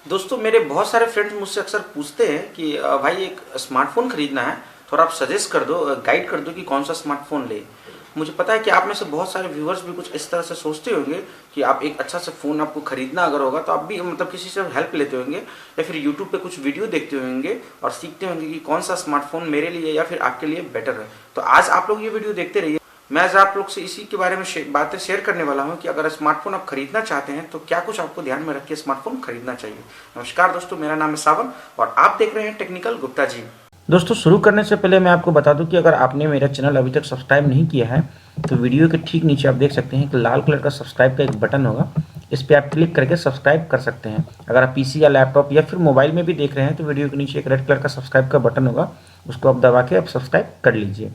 दोस्तों मेरे बहुत सारे फ्रेंड्स मुझसे अक्सर पूछते हैं कि भाई एक स्मार्टफोन खरीदना है, थोड़ा आप सजेस्ट कर दो, गाइड कर दो कि कौन सा स्मार्टफोन ले। मुझे पता है कि आप में से बहुत सारे व्यूअर्स भी कुछ इस तरह से सोचते होंगे कि आप एक अच्छा सा फ़ोन आपको खरीदना अगर होगा तो आप भी मतलब किसी से हेल्प लेते होंगे या फिर यूट्यूब पे कुछ वीडियो देखते होंगे और सीखते होंगे कि कौन सा स्मार्टफोन मेरे लिए या फिर आपके लिए बेटर है। तो आज आप लोग ये वीडियो देखते रहिए। मैं आज आप लोग से इसी के बारे में बातें शेयर करने वाला हूं कि अगर स्मार्टफोन आप खरीदना चाहते हैं तो क्या कुछ आपको ध्यान में रख के स्मार्टफोन खरीदना चाहिए। नमस्कार दोस्तों, मेरा नाम है सावन और आप देख रहे हैं टेक्निकल गुप्ता जी। दोस्तों शुरू करने से पहले मैं आपको बता दूं कि अगर आपने मेरा चैनल अभी तक सब्सक्राइब नहीं किया है तो वीडियो के ठीक नीचे आप देख सकते हैं कि लाल कलर का सब्सक्राइब का एक बटन होगा, इस पर आप क्लिक करके सब्सक्राइब कर सकते हैं। अगर आप पीसी या लैपटॉप या फिर मोबाइल में भी देख रहे हैं तो वीडियो के नीचे एक रेड कलर का सब्सक्राइब का बटन होगा, उसको आप दबा के आप सब्सक्राइब कर लीजिए।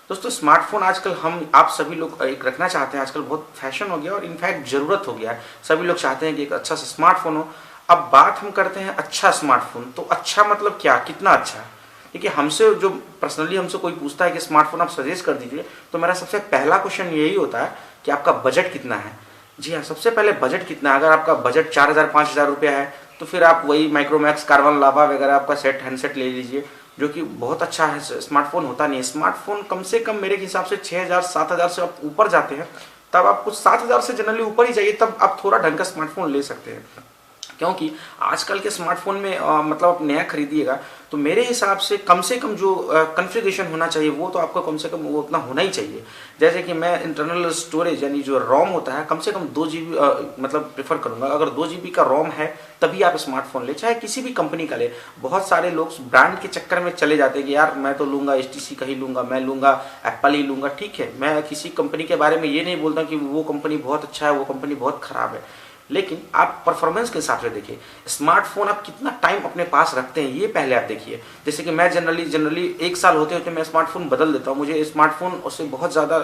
दोस्तों स्मार्टफोन आजकल हम आप सभी लोग एक रखना चाहते हैं, आजकल बहुत फैशन हो गया और इनफैक्ट ज़रूरत हो गया है। सभी लोग चाहते हैं कि एक अच्छा सा स्मार्टफोन हो। अब बात हम करते हैं अच्छा स्मार्टफोन, तो अच्छा मतलब क्या, कितना अच्छा है। देखिए हमसे जो पर्सनली हमसे कोई पूछता है कि स्मार्टफोन आप सजेस्ट कर दीजिए तो मेरा सबसे पहला क्वेश्चन यही होता है कि आपका बजट कितना है। जी हाँ, सबसे पहले बजट कितना है। अगर आपका बजट 4,000 5,000 रुपया है तो फिर आप वही माइक्रोमैक्स कार्बन लावा वगैरह आपका सेट हैंडसेट ले लीजिए, जो कि बहुत अच्छा है। स्मार्टफोन होता नहीं है। स्मार्टफोन कम से कम मेरे हिसाब से 6,000 7,000 से आप ऊपर जाते हैं, तब आप कुछ 7,000 से जनरली ऊपर ही जाइए, तब आप थोड़ा ढंग का स्मार्टफोन ले सकते हैं। क्योंकि आजकल के स्मार्टफोन में मतलब आप नया खरीदिएगा तो मेरे हिसाब से कम जो कॉन्फ़िगरेशन होना चाहिए वो तो आपको कम से कम वो उतना होना ही चाहिए। जैसे कि मैं इंटरनल स्टोरेज यानी जो रोम होता है कम से कम 2 GB मतलब प्रेफर करूंगा। अगर 2 GB का रोम है तभी आप स्मार्टफोन ले, चाहे किसी भी कंपनी का ले। बहुत सारे लोग ब्रांड के चक्कर में चले जाते हैं कि यार मैं तो लूंगा HTC का ही लूंगा, मैं लूंगा एप्पल ही लूंगा। ठीक है, मैं किसी कंपनी के बारे में ये नहीं बोलता कि वो कंपनी बहुत अच्छा है, वो कंपनी बहुत खराब है, लेकिन आप परफॉर्मेंस के हिसाब से देखिए। स्मार्टफोन आप कितना टाइम अपने पास रखते हैं ये पहले आप देखिए। जैसे कि मैं जनरली 1 साल होते होते मैं स्मार्टफोन बदल देता हूँ। मुझे स्मार्टफोन उससे बहुत ज़्यादा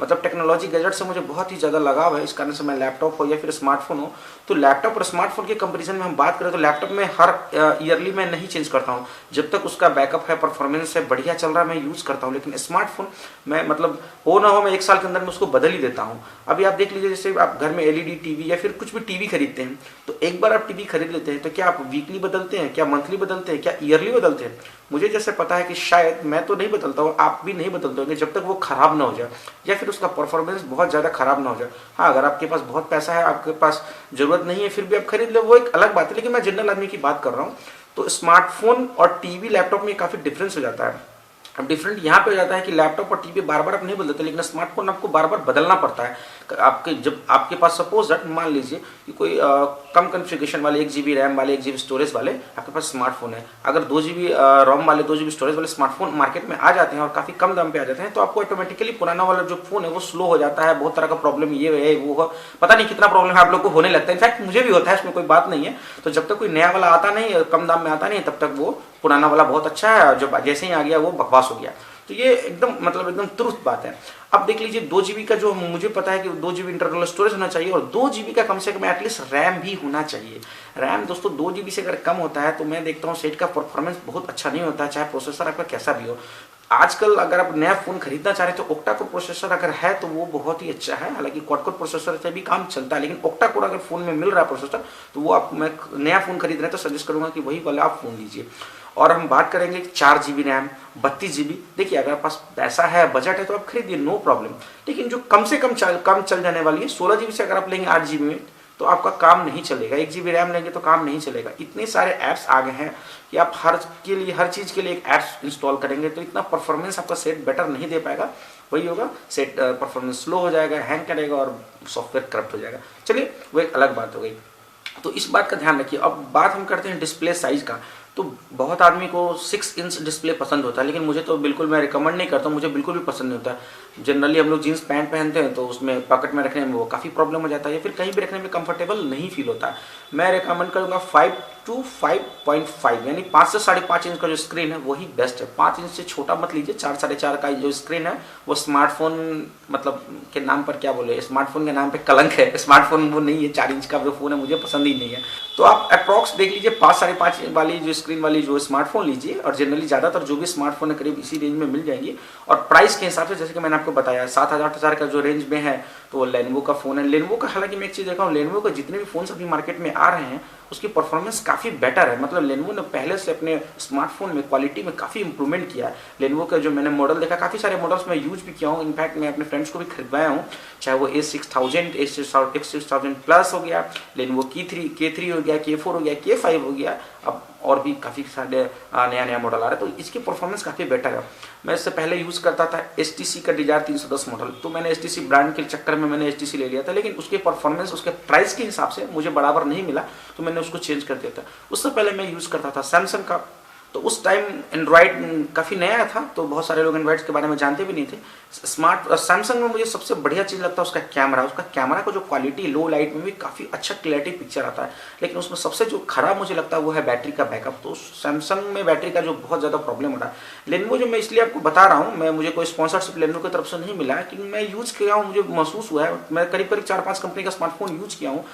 मतलब टेक्नोलॉजी गैजेट से मुझे बहुत ही ज़्यादा लगाव है। इस कारण से मैं लैपटॉप हो या फिर स्मार्टफोन हो, तो लैपटॉप और स्मार्टफोन के कंपेरिजन में हम बात करें तो लैपटॉप में हर ईयरली मैं नहीं चेंज करता हूँ। जब तक उसका बैकअप है, परफॉर्मेंस है, बढ़िया चल रहा है, मैं यूज़ करता हूँ। लेकिन स्मार्टफोन मैं मतलब हो ना हो मैं 1 साल के अंदर में उसको बदल ही देता हूँ। अभी आप देख लीजिए, जैसे आप घर में LED टीवी या फिर कुछ भी टीवी खरीदते हैं तो एक बार आप टीवी खरीद लेते हैं तो क्या आप वीकली बदलते हैं, क्या मंथली बदलते हैं, क्या ईयरली बदलते हैं। मुझे जैसे पता है कि शायद मैं तो नहीं बदलता हूँ, आप भी नहीं बदलते होंगे जब तक वो खराब ना हो जाए या फिर उसका परफॉर्मेंस बहुत ज़्यादा खराब ना हो जाए। हाँ, अगर आपके पास बहुत पैसा है, आपके पास ज़रूरत नहीं है, फिर भी आप खरीद ले, वो एक अलग बात है। लेकिन मैं जनरल आदमी की बात कर रहा हूँ। तो स्मार्टफोन और टीवी लैपटॉप में काफ़ी डिफरेंस हो जाता है। अब डिफरेंट यहाँ पे हो जाता है कि लैपटॉप और टीवी बार बार आप नहीं बदलते, लेकिन स्मार्टफोन आपको बार बार बदलना पड़ता है। आपके जब आपके पास सपोज दैट मान लीजिए कि कोई कम कॉन्फ़िगरेशन वाले 1 GB रैम वाले 1 GB स्टोरेज वाले आपके पास स्मार्टफोन है, अगर 2 GB रोम वाले 2 GB स्टोरेज वाले स्मार्टफोन मार्केट में आ जाते हैं और काफ़ी कम दाम पे आ जाते हैं, तो आपको ऑटोमेटिकली पुराना वाला जो फोन है वो स्लो हो जाता है। बहुत तरह का प्रॉब्लम ये है वो, पता नहीं कितना प्रॉब्लम है आप लोग को होने लगता है। इनफैक्ट मुझे भी होता है, इसमें कोई बात नहीं है। तो जब तक कोई नया वाला आता नहीं, कम दाम में आता नहीं, तब तक वो पुराना वाला बहुत अच्छा है, और जब जैसे ही आ गया वो बकवास हो गया। तो ये एकदम मतलब एकदम तुरंत बात है। अब देख लीजिए 2 GB का जो मुझे पता है कि 2 GB इंटरनल स्टोरेज होना चाहिए और 2 GB का कम से कम एटलीस्ट रैम भी होना चाहिए। रैम दोस्तों 2 GB से अगर कम होता है तो मैं देखता हूँ सेट का परफॉर्मेंस बहुत अच्छा नहीं होता है, चाहे प्रोसेसर आपका कैसा भी हो। आजकल अगर आप नया फोन खरीदना चाह रहे हैं तो ऑक्टा कोर प्रोसेसर अगर है तो वो बहुत ही अच्छा है। हालांकि क्वाड कोर प्रोसेसर से भी काम चलता है, लेकिन ऑक्टा कोर अगर फोन में मिल रहा है प्रोसेसर तो वो आप, मैं नया फोन खरीद रहे हैं तो सजेस्ट करूंगा कि वही वाला आप फोन लीजिए। और हम बात करेंगे 4 GB रैम 32 GB। देखिए अगर आपके पास पैसा है, बजट है तो आप खरीदिए, नो प्रॉब्लम। लेकिन जो कम से कम चल जाने वाली है 16 GB से अगर आप लेंगे 8 GB में तो आपका काम नहीं चलेगा। 1 GB रैम लेंगे तो काम नहीं चलेगा। इतने सारे ऐप्स आ गए हैं कि आप हर चीज़ के लिए एक ऐप्स इंस्टॉल करेंगे तो इतना परफॉर्मेंस आपका सेट बेटर नहीं दे पाएगा। वही होगा, सेट परफॉर्मेंस स्लो हो जाएगा, हैंग करेगा और सॉफ्टवेयर करप्ट हो जाएगा। चलिए वो एक अलग बात हो गई, तो इस बात का ध्यान रखिए। अब बात हम करते हैं डिस्प्ले साइज का। तो बहुत आदमी को 6 इंच डिस्प्ले पसंद होता है, लेकिन मुझे तो बिल्कुल, मैं रिकमेंड नहीं करता हूँ, मुझे बिल्कुल भी पसंद नहीं होता। जनरली हम लोग जीन्स पैंट पहनते हैं तो उसमें पॉकेट में रखने में वो काफ़ी प्रॉब्लम हो जाता है या फिर कहीं भी रखने में कंफर्टेबल नहीं फील होता है। मैं रिकमेंड करूँगा 5 to 5.5 यानी 5 से 5.5 इंच का जो स्क्रीन है वही बेस्ट है। 5 इंच से छोटा मत लीजिए। 4 साढ़े 4 का जो स्क्रीन है वो स्मार्टफोन मतलब के नाम पर क्या बोले, स्मार्टफोन के नाम पे कलंक है। स्मार्टफोन वो नहीं है। 4 इंच का जो फोन है मुझे पसंद ही नहीं है। तो आप अप्रॉक्स देख लीजिए 5 साढ़े 5 वाली जो स्क्रीन वाली जो स्मार्टफोन लीजिए, और जनरली ज़्यादातर जो भी स्मार्टफोन है करीब इसी रेंज में मिल जाएंगे। और प्राइस के हिसाब से जैसे कि मैंने आपको बताया 7,000 8,000 का जो रेंज में है तो लेनोवो का फ़ोन है। लेनोवो का हालांकि मैं एक चीज़ देखा हूँ, लेनोवो का जितने भी फ़ोन्स अभी मार्केट में आ रहे हैं उसकी परफॉर्मेंस काफ़ी बेटर है। मतलब लेनोवो ने पहले से अपने स्मार्टफोन में क्वालिटी में काफ़ी इंप्रूवमेंट किया है। लेनोवो का जो मैंने मॉडल देखा, काफ़ी सारे मॉडल्स मैं यूज भी किया हूँ, इनफैक्ट मैं अपने फ्रेंड्स को भी खरीदवाया हूँ, चाहे वो A6000 A6000 प्लस हो गया, लेनोवो K3 हो गया, K4 हो गया, K5 हो गया, अब और भी काफ़ी सारे नया मॉडल आ रहा है, तो इसकी परफॉर्मेंस काफ़ी बेटर है। मैं इससे पहले यूज़ करता था HTC का Desire 310 मॉडल, तो मैंने HTC ब्रांड के चक्कर में मैंने HTC ले लिया था, लेकिन उसके परफॉर्मेंस उसके प्राइस के हिसाब से मुझे बराबर नहीं मिला, तो मैंने उसको चेंज कर दिया था। उससे पहले मैं यूज़ करता था सैमसंग का, तो उस टाइम एंड्रॉयड काफ़ी नया था, तो बहुत सारे लोग एंड्रॉयड के बारे में जानते भी नहीं थे। सैमसंग में मुझे सबसे बढ़िया चीज़ लगता है उसका कैमरा का जो क्वालिटी, लो लाइट में भी काफ़ी अच्छा क्लैरिटी पिक्चर आता है, लेकिन उसमें सबसे जो खराब मुझे लगता है वो है बैटरी का बैकअप। तो सैमसंग में बैटरी का जो बहुत ज़्यादा प्रॉब्लम हो रहा है। लेनोवो जो मैं इसलिए आपको बता रहा हूँ, मुझे कोई स्पॉन्सरशिप लेनोवो की तरफ से नहीं मिला है, क्योंकि मैं यूज़ किया हूँ, मुझे महसूस हुआ है, मैं करीब 4-5 कंपनी का स्मार्टफोन यूज़ किया हूँ,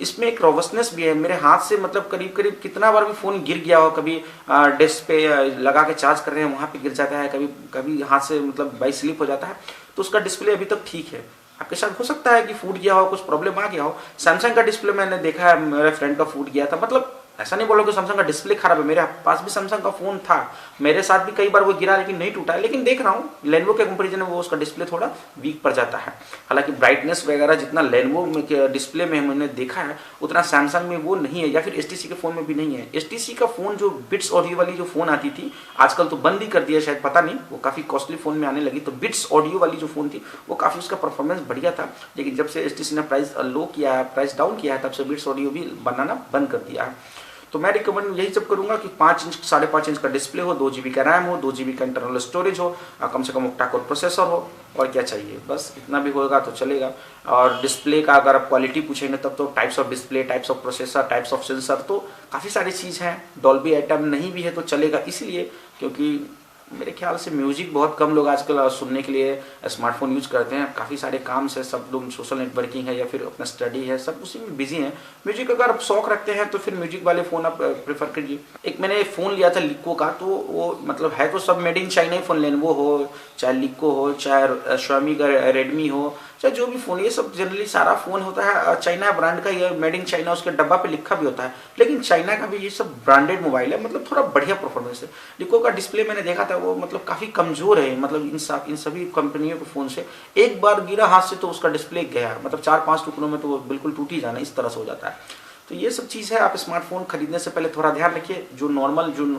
इसमें एक रॉबस्टनेस भी है। मेरे हाथ से मतलब करीब कितना बार भी फ़ोन गिर गया हो, कभी डेस्क पे लगा के चार्ज कर रहे हैं वहाँ पे गिर जाता है, कभी हाथ से मतलब बाई स्लिप हो जाता है, तो उसका डिस्प्ले अभी तक ठीक है। आपके साथ हो सकता है कि फूट गया हो, कुछ प्रॉब्लम आ गया हो। सैमसंग का डिस्प्ले मैंने देखा है, मेरे फ्रेंड का फूट गया था, मतलब ऐसा नहीं बोलो कि सैमसंग का डिस्प्ले खराब है, मेरे पास भी सैमसंग का फ़ोन था, मेरे साथ भी कई बार वो गिरा लेकिन नहीं टूटा है। लेकिन देख रहा हूँ लेनोवो के कंपैरिजन में वो उसका डिस्प्ले थोड़ा वीक पड़ जाता है। हालांकि ब्राइटनेस वगैरह जितना लेनोवो के डिस्प्ले में मैंने देखा है उतना सैमसंग में वो नहीं है, या फिर HTC के फ़ोन में भी नहीं है। HTC का फ़ोन जो बिट्स ऑडियो वाली जो फ़ोन आती थी, आजकल तो बंद ही कर दिया शायद, पता नहीं, वो काफ़ी कॉस्टली फ़ोन में आने लगी, तो बिट्स ऑडियो वाली जो फ़ोन थी वो काफ़ी उसका परफॉर्मेंस बढ़िया था। लेकिन जब से HTC ने प्राइस लो किया है, प्राइस डाउन किया है, तब से बिट्स ऑडियो भी बनाना बंद कर दिया है। तो मैं रिकमेंड यही सब करूंगा कि 5 इंच 5.5 इंच का डिस्प्ले हो, 2 GB का रैम हो, 2 GB का इंटरनल स्टोरेज हो, कम से कम ऑक्टा कोर प्रोसेसर हो, और क्या चाहिए, बस इतना भी होगा तो चलेगा। और डिस्प्ले का अगर आप क्वालिटी पूछेंगे तब तो types of display, types of processor, types of sensor, तो काफ़ी सारी चीज़ हैं। डॉल्बी एटम नहीं भी है तो चलेगा, इसलिए क्योंकि मेरे ख्याल से म्यूजिक बहुत कम लोग आजकल सुनने के लिए स्मार्टफोन यूज करते हैं। काफ़ी सारे काम से सब लोग, सोशल नेटवर्किंग है या फिर अपना स्टडी है, सब उसी में बिजी हैं। म्यूजिक अगर आप शौक रखते हैं तो फिर म्यूजिक वाले फ़ोन आप प्रेफर कीजिए। एक मैंने फ़ोन लिया था लिको का, तो वो मतलब है तो सब made in China he phone, Lenovo हो चाहे लिको हो चाहे Xiaomi का रेडमी हो चाहे जो भी फ़ोन, ये सब जनरली सारा फ़ोन होता है चाइना ब्रांड का, ये मेड इन चाइना उसके डब्बा पे लिखा भी होता है। लेकिन चाइना का भी ये सब ब्रांडेड मोबाइल है, मतलब थोड़ा बढ़िया परफॉर्मेंस है। लिको का डिस्प्ले मैंने देखा था वो मतलब काफ़ी कमज़ोर है, मतलब इन सभी कंपनियों के फ़ोन से एक बार गिरा हाथ से तो उसका डिस्प्ले गया, मतलब 4-5 टुकड़ों में तो वो बिल्कुल टूट ही जाना, इस तरह से हो जाता है। तो ये सब चीज़ है। आप स्मार्टफोन खरीदने से पहले थोड़ा ध्यान रखिए, जो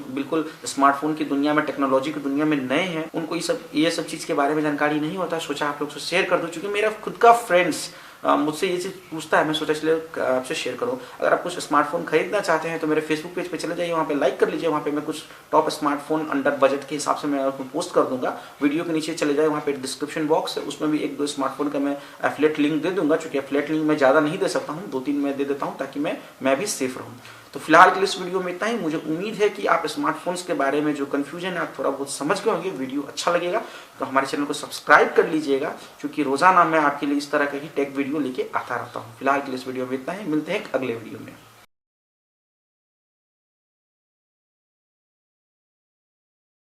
बिल्कुल स्मार्टफोन की दुनिया में, टेक्नोलॉजी की दुनिया में नए हैं, उनको ये सब चीज़ के बारे में जानकारी नहीं होता। सोचा आप लोग से शेयर कर दूं, क्योंकि मेरा खुद का फ्रेंड्स मुझसे ये चीज़ पूछता है, मैं सोचा इसलिए आपसे शेयर करूं। अगर आप कुछ स्मार्टफोन खरीदना चाहते हैं तो मेरे फेसबुक पेज पे चले जाइए, वहाँ पे लाइक कर लीजिए, वहाँ पे मैं कुछ टॉप स्मार्टफोन अंडर बजट के हिसाब से मैं आपको पोस्ट कर दूंगा। वीडियो के नीचे चले जाए, वहाँ पे डिस्क्रिप्शन बॉक्स है, उसमें भी 1-2 स्मार्टफोन का मैं एफिलिएट लिंक दे दूंगा। चूँकि एफिलिएट लिंक मैं ज़्यादा नहीं दे सकता हूँ, 2-3 मैं दे देता हूँ ताकि मैं भी सेफ रहूँ। तो फिलहाल के लिए इस वीडियो में इतना ही। मुझे उम्मीद है कि आप स्मार्टफोन्स के बारे में जो कन्फ्यूजन है आप थोड़ा बहुत समझ गए होंगे। वीडियो अच्छा लगेगा तो हमारे चैनल को सब्सक्राइब कर लीजिएगा, क्योंकि रोजाना मैं आपके लिए इस तरह के ही टेक वीडियो लेके आता रहता हूँ। फिलहाल के लिए इस वीडियो में इतना ही, मिलते हैं अगले वीडियो में।